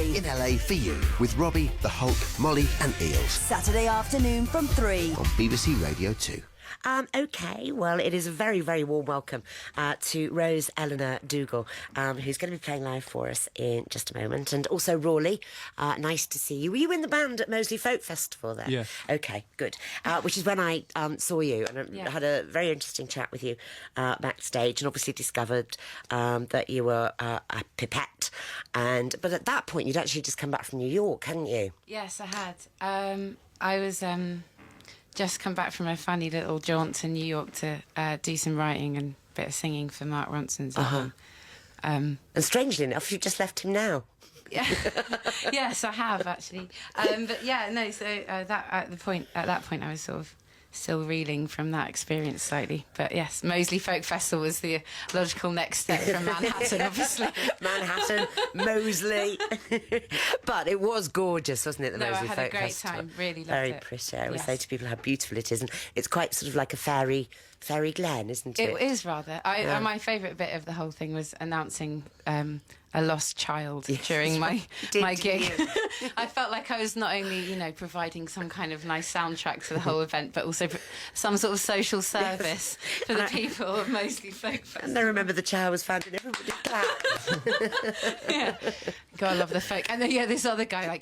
3. In LA for you, with Robbie, the Hulk, Molly and Eels. Saturday afternoon from 3. On BBC Radio 2. OK, well, it is a very, very warm welcome to Rose Elinor Dougall, who's going to be playing live for us in just a moment. And also Rawley, nice to see you. Were you in the band at Moseley Folk Festival then? Yeah. OK, good. Which is when I saw you and had a very interesting chat with you backstage, and obviously discovered that you were a pipette. But at that point, you'd actually just come back from New York, hadn't you? Yes, I had. I was... just come back from a funny little jaunt to New York to do some writing and a bit of singing for Mark Ronson's album. And strangely enough, you've just left him now. Yeah. Yes, I have actually. But yeah, no. So at that point, I was sort of still reeling from that experience slightly. But yes, Moseley Folk Festival was the logical next step from Manhattan, obviously. Manhattan, Moseley. But it was gorgeous, wasn't it, the Moseley Folk Festival? I had a great time, really loved Very it. pretty. I always say to people how beautiful it is, and it's quite sort of like a fairy glen, isn't it? It is rather. My favourite bit of the whole thing was announcing a lost child during my gig. I felt like I was not only, providing some kind of nice soundtrack to the whole event, but also some sort of social service for the people of Moseley Folk Festival. And I remember the child was found and everybody clapped. Yeah. God, I love the folk. And then, this other guy,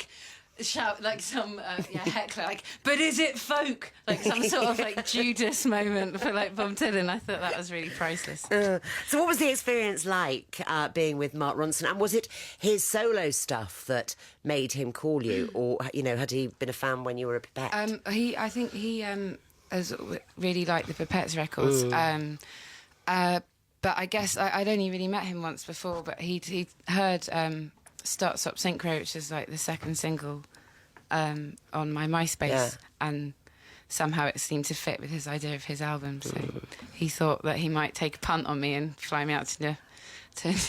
shout like some heckler, but is it folk? Like some sort of Judas moment for Bob Dylan. I thought that was really priceless. So what was the experience like being with Mark Ronson, and was it his solo stuff that made him call you, or had he been a fan when you were a pipette? I think he has really liked the Pipettes records. But I guess I'd only really met him once before, but he'd heard Start Stop Synchro, which is the second single on my MySpace, and somehow it seemed to fit with his idea of his album, so he thought that he might take a punt on me and fly me out to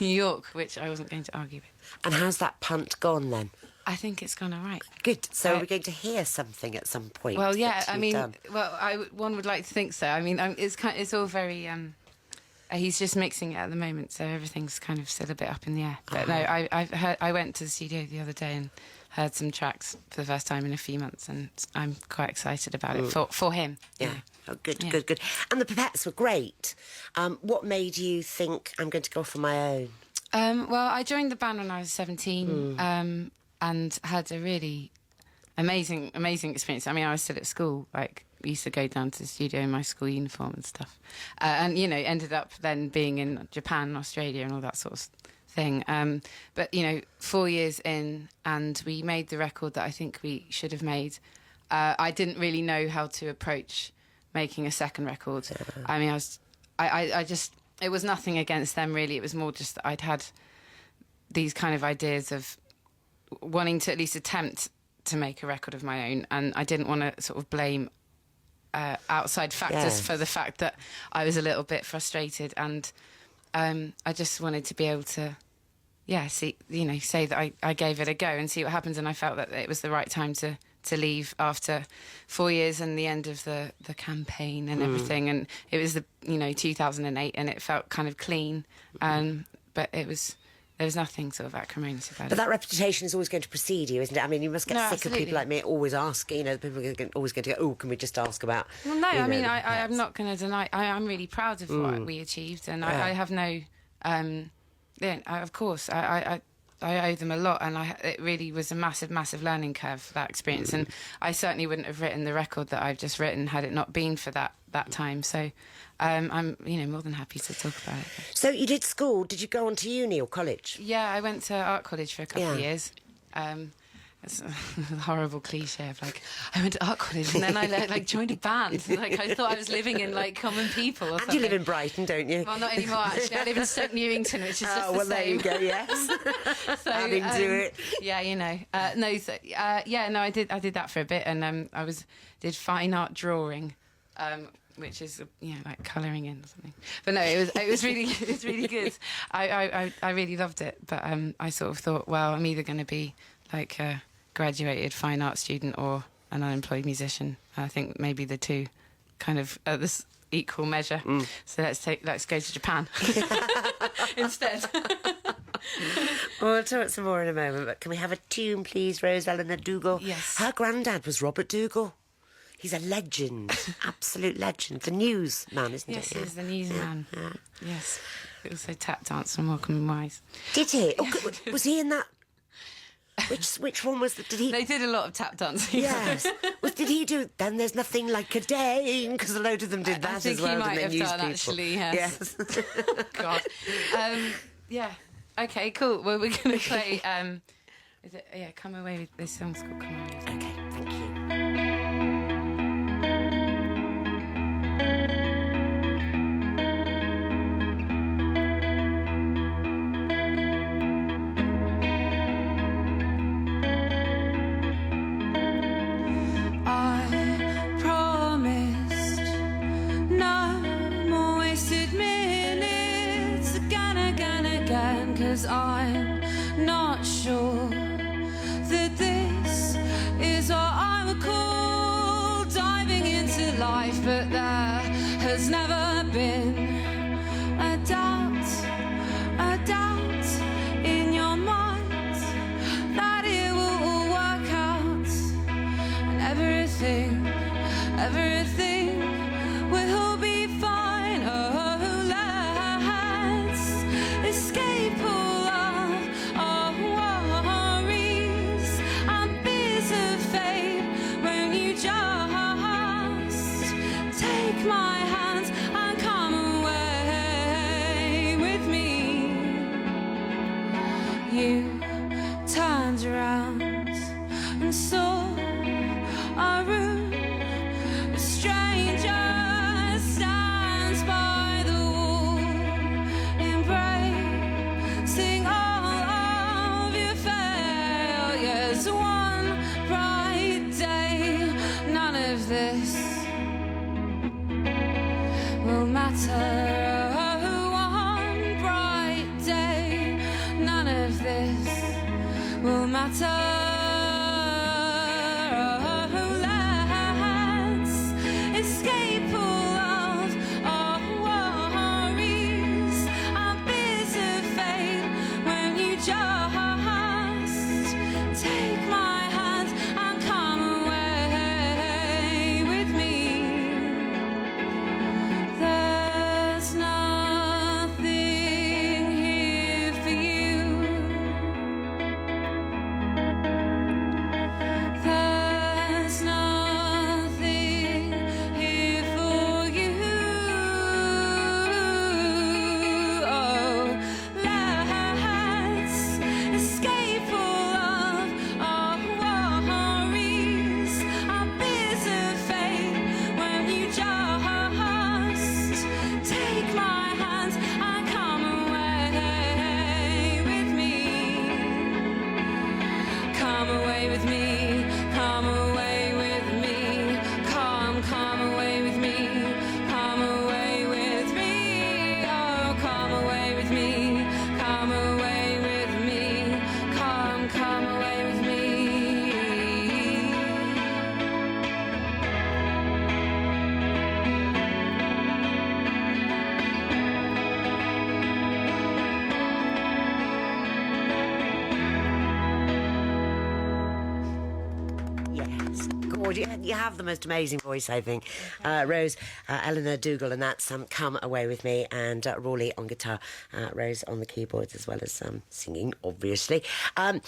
New York, which I wasn't going to argue with. And how's that punt gone then? I think it's gone all right. Good. So we're going to hear something at some point. Well, yeah, one would like to think so. I mean, it's all very... he's just mixing it at the moment, so everything's kind of still a bit up in the air. But no, I went to the studio the other day and heard some tracks for the first time in a few months, and I'm quite excited about it for him. Yeah. Oh, good. And the Pipettes were great. What made you think, I'm going to go off on my own? Well, I joined the band when I was 17 and had a really amazing experience. I mean, I was still at school, we used to go down to the studio in my school uniform and stuff. And, ended up then being in Japan and Australia and all that sort of thing. But, 4 years in, and we made the record that I think we should have made. I didn't really know how to approach making a second record. I mean, I just... It was nothing against them, really. It was more just that I'd had these kind of ideas of wanting to at least attempt to make a record of my own, and I didn't want to sort of blame outside factors for the fact that I was a little bit frustrated, and I just wanted to be able to say that I gave it a go and see what happens, and I felt that it was the right time to leave after 4 years and the end of the campaign and everything, and it was 2008, and it felt kind of clean, but there was nothing sort of acrimonious about it. But that reputation is always going to precede you, isn't it? I mean, you must get sick of people like me always asking, people are always going to go, can we just ask about... Well, no, I mean, I'm not going to deny... I'm really proud of what we achieved, and I have no... of course, I owe them a lot, and it really was a massive, massive learning curve, that experience, and I certainly wouldn't have written the record that I've just written had it not been for that time, so... I'm, more than happy to talk about it. So you did school. Did you go on to uni or college? Yeah, I went to art college for a couple of years. It's a horrible cliche of I went to art college and then I joined a band. I thought I was living in Common People or something. And you live in Brighton, don't you? Well, not anymore actually. I live in Stoke Newington, which is just the same. There you go. Yes. So, adding to it. Yeah, I did that for a bit, and did fine art drawing. Which is colouring in or something, but no, it was really good. I really loved it, but I sort of thought, well, I'm either going to be a graduated fine art student or an unemployed musician. I think maybe the two kind of are this equal measure. So let's go to Japan instead. Well, we'll talk some more in a moment, but can we have a tune, please, Rose Elinor Dougall? Yes. Her granddad was Robert Dougall. He's a legend, absolute legend. The news man, isn't Yes, it? he is the newsman. Yeah. Yes. He also tap danced on Welcome and Wise. Did he? Oh, was he in that? Which one was? Did he? They did a lot of tap dancing. Yes. Did he do? Then there's nothing like a day, because a load of them did that I think as well. he might and have then done, news people. actually. Yes. God. Yeah. Okay. Cool. Well, we're going to play. Is it? Yeah. Come Away with this song's called Come Away with Me. Okay. Thank you. Cause I'm not sure that this is what I would call diving into life, but there has never been a doubt in your mind that it will all work out, and everything will be fine. Oh, let's escape all of our worries and fears of fate. Won't you just take my hand and come away with me? You turned around and saw our room. A stranger stands by the wall, embracing all of your failures. One bright day, none of this will matter. One bright day, none of this will matter. Let's escape all of our worries and fears of fate. When you just take my hand and come away with me. There's nothing here for you. There's nothing here for you. Oh, let's escape all of our worries and fears of fate. When you just take my hand and come away with me. Come away with me, come away with me, come away with me, come away with me, oh, come away with me, come away with me, come away with me. Yes, gorgeous. You have the most amazing voice, I think. Rose, Elinor Dougall, and that's Come Away With Me, and Rawley on guitar, Rose on the keyboards, as well as singing, obviously. I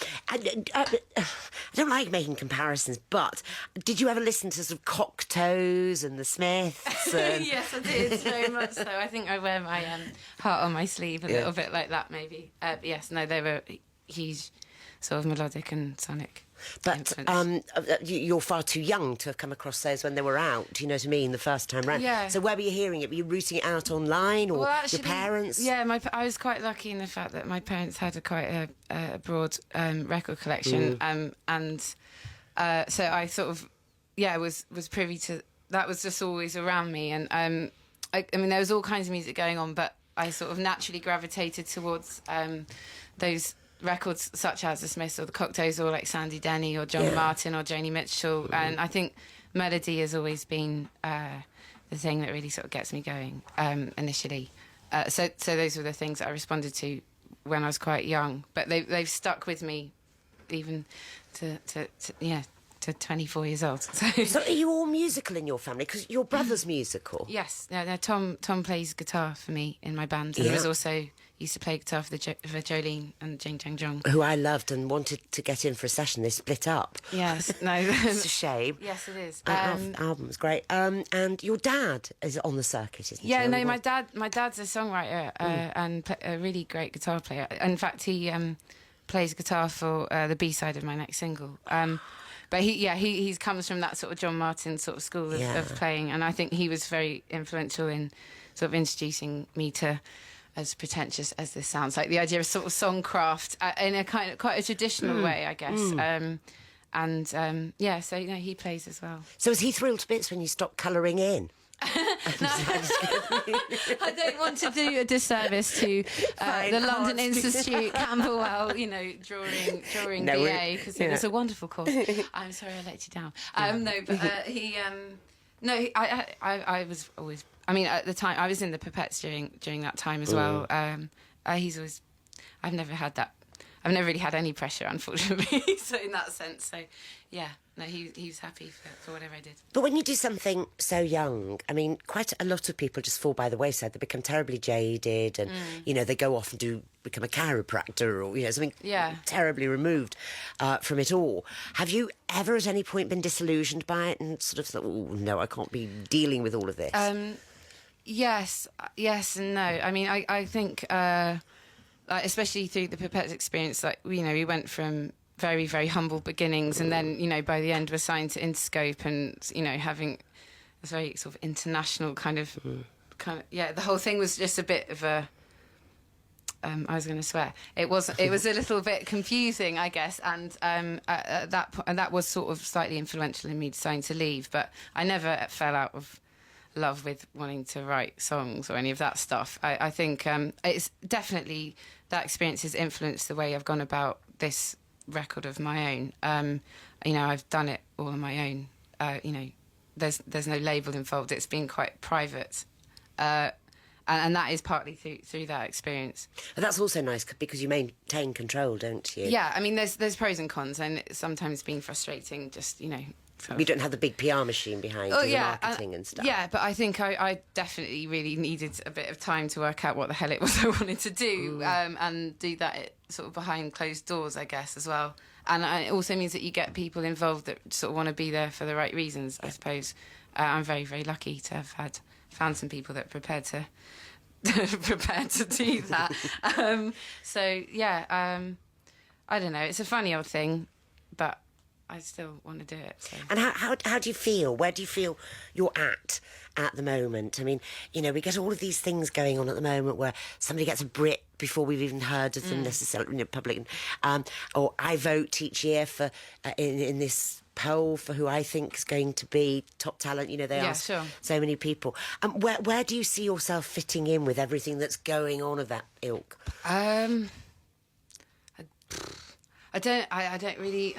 don't like making comparisons, but did you ever listen to sort of Cocteaus and the Smiths? And... Yes, I did, very much so. I think I wear my heart on my sleeve a little bit like that, maybe. But yes, no, they were huge, sort of melodic and sonic. But you're far too young to have come across those when they were out, you know what I mean, the first time round. Yeah. So where were you hearing it? Were you rooting it out online, or Well, actually, your parents? Yeah, I was quite lucky in the fact that my parents had quite a broad record collection, and so I sort of, was privy to that. Was just always around me, and I mean, there was all kinds of music going on, but I sort of naturally gravitated towards those records such as the Smiths or the Cocteaus or like Sandy Denny or John Martin or Joni Mitchell, and I think melody has always been the thing that really sort of gets me going initially. So those were the things that I responded to when I was quite young, but they've stuck with me even to 24 years old. So are you all musical in your family? Because your brother's musical. Yes, no, Tom plays guitar for me in my band, and he was also used to play guitar for Jolene and Jing Jang Jong, who I loved and wanted to get in for a session. They split up. Yes, no, it's a shame. Yes, it is. Album's great. And your dad is on the circuit, isn't he? Yeah, no, my dad's a songwriter and a really great guitar player. In fact, he plays guitar for the B-side of my next single. But he comes from that sort of John Martin sort of school of playing, and I think he was very influential in sort of introducing me to, as pretentious as this sounds, like the idea of sort of songcraft in a kind of quite a traditional way, I guess. So he plays as well. So is he thrilled to bits when you stop colouring in? No, I don't want to do a disservice to the London Institute, Camberwell, drawing BA, because it was a wonderful course. I'm sorry I let you down. I was always. I mean, at the time, I was in the Pipettes during that time as well. He's always. I've never had that. I've never really had any pressure, unfortunately. So in that sense, yeah. No, he was happy for whatever I did. But when you do something so young, I mean, quite a lot of people just fall by the wayside. They become terribly jaded, and they go off and become a chiropractor or something terribly removed from it all. Have you ever at any point been disillusioned by it and sort of thought, oh no, I can't be dealing with all of this? Yes and no. I mean, I think especially through the Pipettes experience, we went from very, very humble beginnings, and then by the end we're signed to Interscope, and having this very sort of international kind of the whole thing was just a bit of a I was going to swear. It was a little bit confusing, I guess, and at that point, and that was sort of slightly influential in me deciding to leave. But I never fell out of love with wanting to write songs or any of that stuff. I think it's definitely that experience has influenced the way I've gone about this record of my own. I've done it all on my own. There's no label involved. It's been quite private, and that is partly through that experience. And that's also nice because you maintain control, don't you? Yeah, I mean, there's pros and cons, and it's sometimes been frustrating. Just you don't have the big PR machine behind you, the marketing and stuff. Yeah, but I think I definitely really needed a bit of time to work out what the hell it was I wanted to do, and do that sort of behind closed doors, I guess, as well. And it also means that you get people involved that sort of want to be there for the right reasons, I suppose. I'm very, very lucky to have found some people that are prepared to do that. I don't know. It's a funny old thing, but I still want to do it. So. And how do you feel? Where do you feel you're at the moment? I mean, we get all of these things going on at the moment where somebody gets a Brit before we've even heard of them necessarily in public. Or I vote each year for in this poll for who I think is going to be top talent. They ask so many people. Where do you see yourself fitting in with everything that's going on of that ilk? I don't really.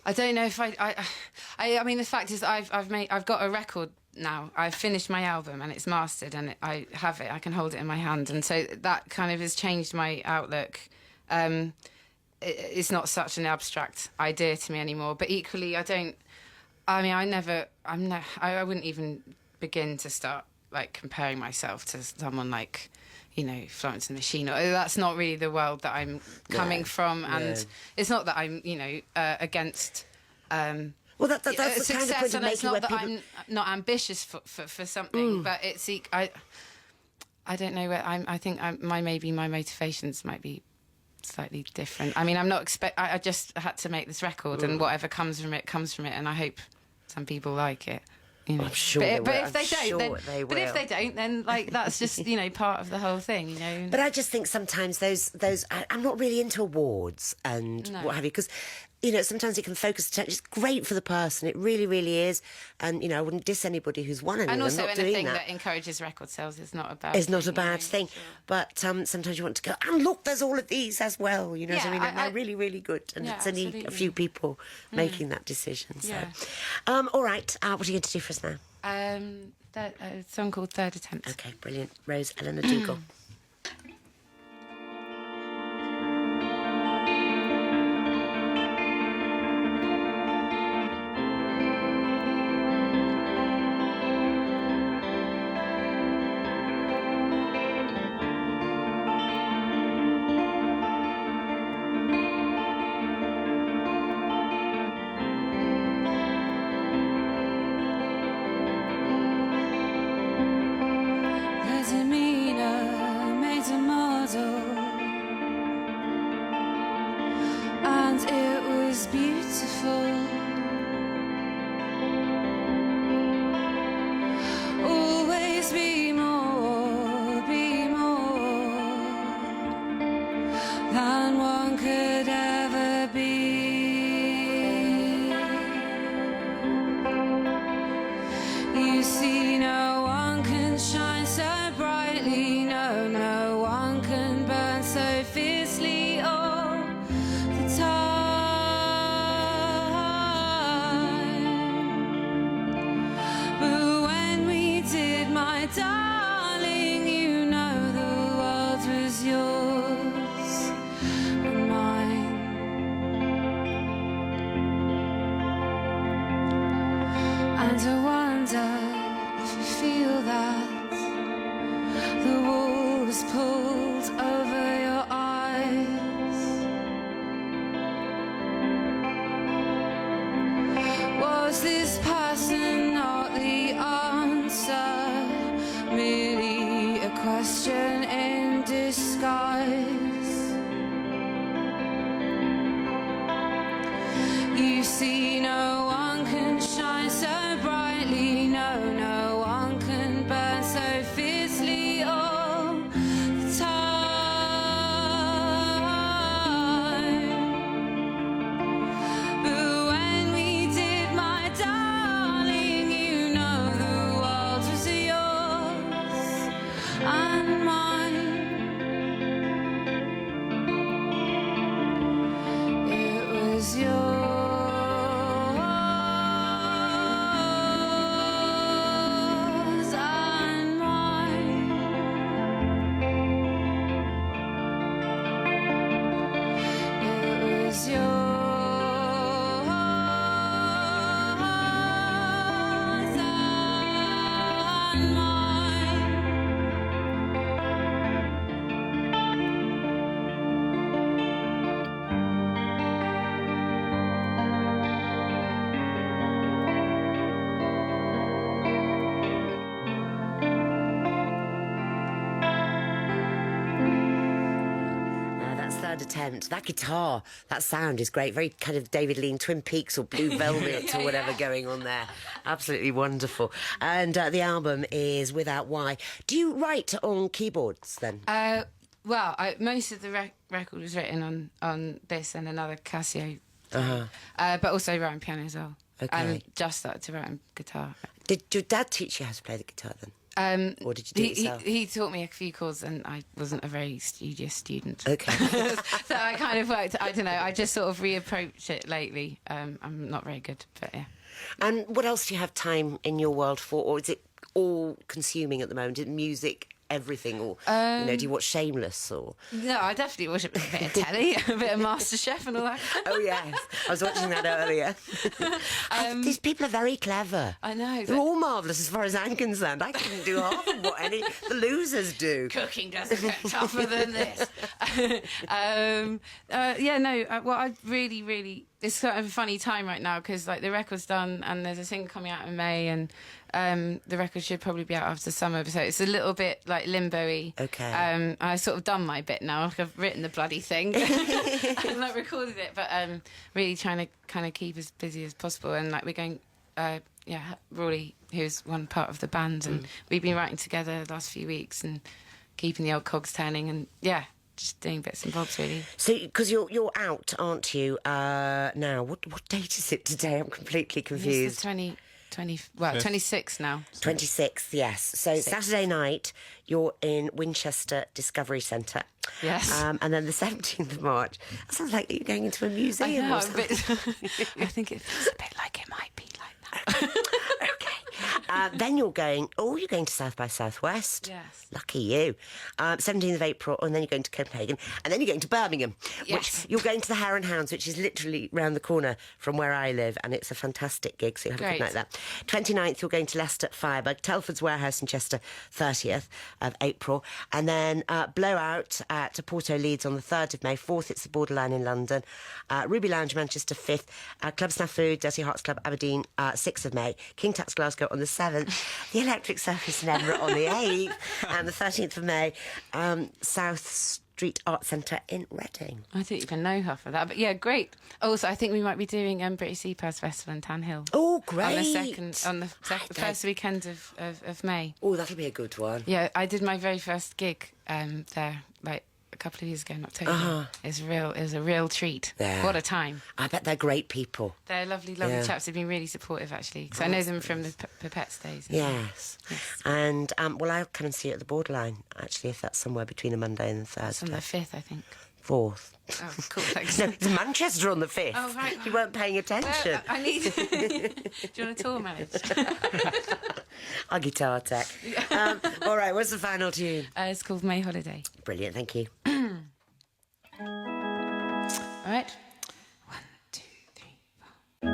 I don't know if I mean, the fact is I've got a record now. I've finished my album and it's mastered, and I have it. I can hold it in my hand, and so that kind of has changed my outlook. It's not such an abstract idea to me anymore. But equally, I wouldn't even begin to start comparing myself to someone like Florence and the Machine. That's not really the world that I'm coming from, and it's not that I'm against well, that's the success, kind of point and it's not that I'm not ambitious for something, but it's I don't know where I think my motivations might be slightly different. I mean, I'm not I just had to make this record, and whatever comes from it, and I hope some people like it. I'm sure they will. But if they don't, then that's just part of the whole thing. But I just think sometimes those I'm not really into awards and what have you, because sometimes it can focus attention. It's great for the person, it really, really is, and I wouldn't diss anybody who's won anything. And also, not anything doing that encourages record sales is not a bad. It's not a bad thing, sure. But sometimes you want to go, and look, there's all of these as well. What I mean? They're really, really good, and it's only a few people making that decision. So, all right, what are you going to do for us now? A song called Third Attempt. Okay, brilliant. Elinor Dougall. Was this person not the answer? Merely a question in disguise. You see, no one can shine so brightly. No, no one can burn so fiercely all the time. But when we did, my darling, you know the world was yours and mine. It was yours. Attempt. That guitar, that sound is great. Very kind of David Lean, Twin Peaks or Blue Velvet or whatever going on there. Absolutely wonderful. And the album is Without Why. Do you write on keyboards then? Well, most of the record was written on this and another Casio, but also writing piano as well. Okay. And just started to write on guitar. Did your dad teach you how to play the guitar then? Or did you do it yourself? He taught me a few chords and I wasn't a very studious student. Okay. So I kind of worked, I don't know, I just sort of reapproached it lately. I'm not very good, but yeah. And what else do you have time in your world for? Or is it all consuming at the moment? Is it music, everything? Or, do you watch Shameless? Or No, I definitely watch a bit of telly, a bit of MasterChef and all that. Oh, yes. I was watching that earlier. These people are very clever. I know. They're all marvellous as far as I'm concerned. I couldn't do half of what any the losers do. Cooking doesn't get tougher than this. Well, I really... It's sort of a funny time right now because like the record's done and there's a single coming out in May and the record should probably be out after summer, so it's a little bit like limbo-y. Okay. I've sort of done my bit now. I've written the bloody thing. I've not recorded it, but really trying to kind of keep as busy as possible. And like we're going, Rory, who's one part of the band, and we've been writing together the last few weeks and keeping the old cogs turning, and just doing bits and bobs really. So, because you're out, aren't you? Now, what date is it today? I'm completely confused. It's the 26 now. 26th, yes. So 6th. Saturday night, you're in Winchester Discovery Centre. Yes. And then the 17th of March. That sounds like you're going into a museum. I know, or something. I think it feels a bit like it might be like that. Okay. Then you're going to South by Southwest. Yes. Lucky you. 17th of April, and then you're going to Copenhagen, and then you're going to Birmingham. Yes. Which you're going to the Hare and Hounds, which is literally round the corner from where I live, and it's a fantastic gig, so you have a good night there. 29th, you're going to Leicester at Fireberg, Telford's Warehouse in Chester, 30th of April, and then Blowout at Porto Leeds on the 3rd of May. 4th, it's the Borderline in London. Ruby Lounge, Manchester, 5th. Club Snafu, Dirty Hearts Club, Aberdeen, 6th of May. King Tut's Glasgow on the 7th. The Electric Circus in Edinburgh on the 8th. And the 13th of May, South Street Art Centre in Reading. I didn't even know half of that, but yeah, great. Also, I think we might be doing British Seapass Festival in Town Hill. Oh, great! On the first weekend of May. Oh, that'll be a good one. Yeah, I did my very first gig there, like a couple of years ago in October. It was a real treat. Yeah. What a time! I bet they're great people. They're lovely chaps. They've been really supportive actually, because I know them from the Pipettes days. Yes. And I'll come and see you at the Borderline actually, if that's somewhere between a Monday and a Thursday. It's on the 5th, I think. 4th. Oh, cool, thanks. No, it's Manchester on the 5th. Oh, right. You weren't paying attention. I need... Do you want a tour manage? Our guitar tech. All right, what's the final tune? It's called May Holiday. Brilliant, thank you. All right. 1, 2, 3, 4.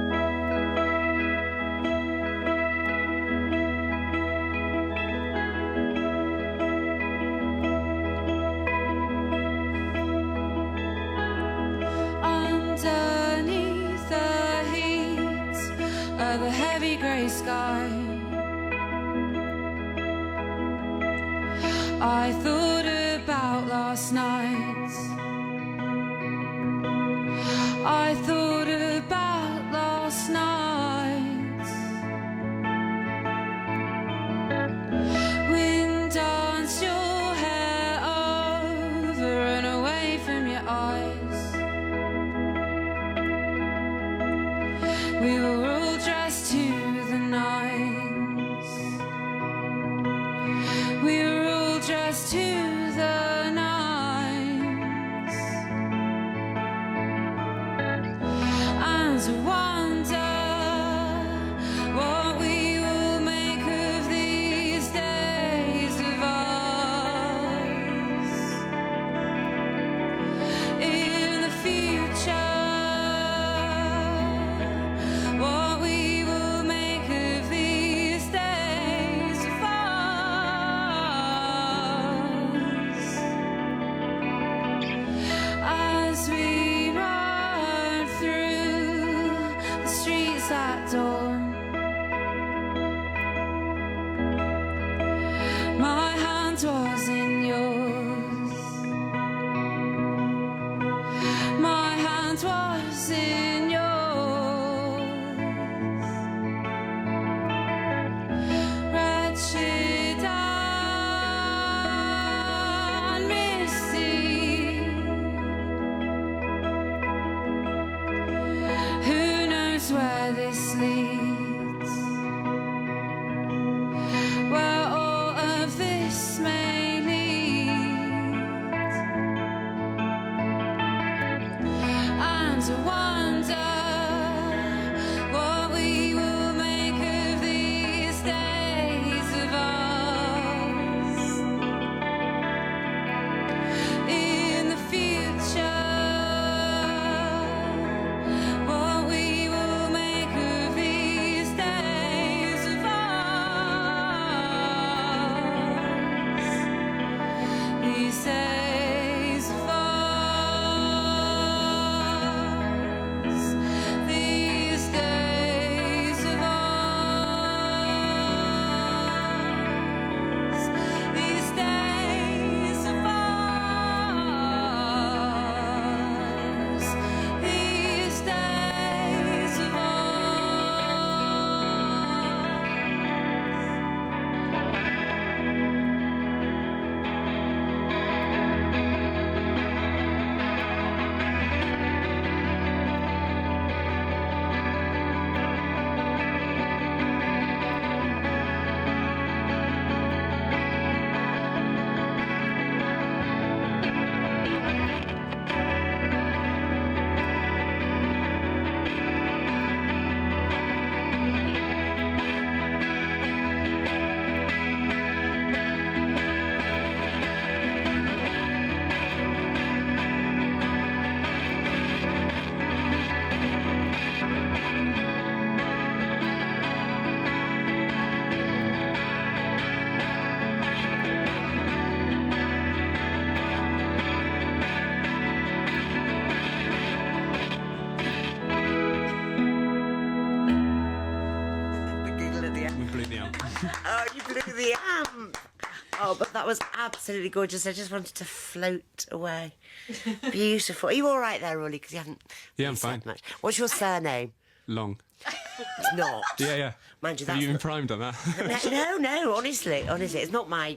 Underneath the heat of the grey sky. I thought about last night. I thought about last night. Wind danced your hair over and away from your eyes. We were all dressed to the nines. We were all dressed to the nines. And I wonder what we will make of these days of ours in the future. What we will make of these days of ours as we ride through the streets at dawn. My hand was in yours. My hand was in yours. Wretched and misty. Who knows where this leads? Where all of this may lead. And I wonder what we will make of these days of ours in the future. What we will make of these days of ours. These days of ours. These days of ours. These days of ours. These days of The giggle at the end. We blew the amp. Oh, you blew the amp. Oh, but that was absolutely gorgeous. I just wanted to float away. Beautiful. Are you all right there, Rolly? Because you haven't Yeah, I'm really said fine. much. What's your surname? Long. It's not. Yeah. Mind you, Have that's you been not- primed on that? No, honestly, it's not my,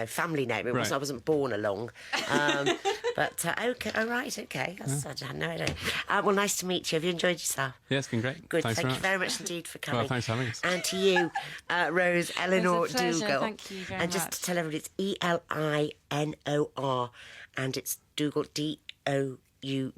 family name. It was, Right. I wasn't born along. But, okay, all right, okay. I had no idea. Well, nice to meet you. Have you enjoyed yourself? Yeah, it's been great. Good, Thanks thank you much. very much indeed for coming. Well, thanks for having us. And to you, Rose Elinor It was a pleasure, Dougall. thank you very And just much. to tell everybody, it's Elinor, and it's Dougall, Dougall. And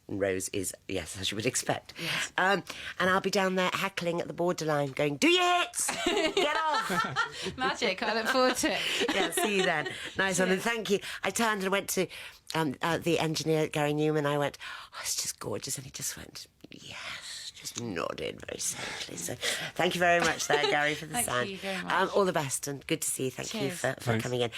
Rose is, yes, as you would expect. Yes. And I'll be down there heckling at the borderline, going, do your hits! Get off! Magic. I look forward to it. Yeah, see you then. Nice one, and thank you. I turned and went to the engineer, Gary Newman. I went, oh, it's just gorgeous. And he just went, yes, just nodded very sagely. So thank you very much there, Gary, for the Thank sound. you very much. All the best and good to see you. Thank you Cheers. for Thanks. coming in.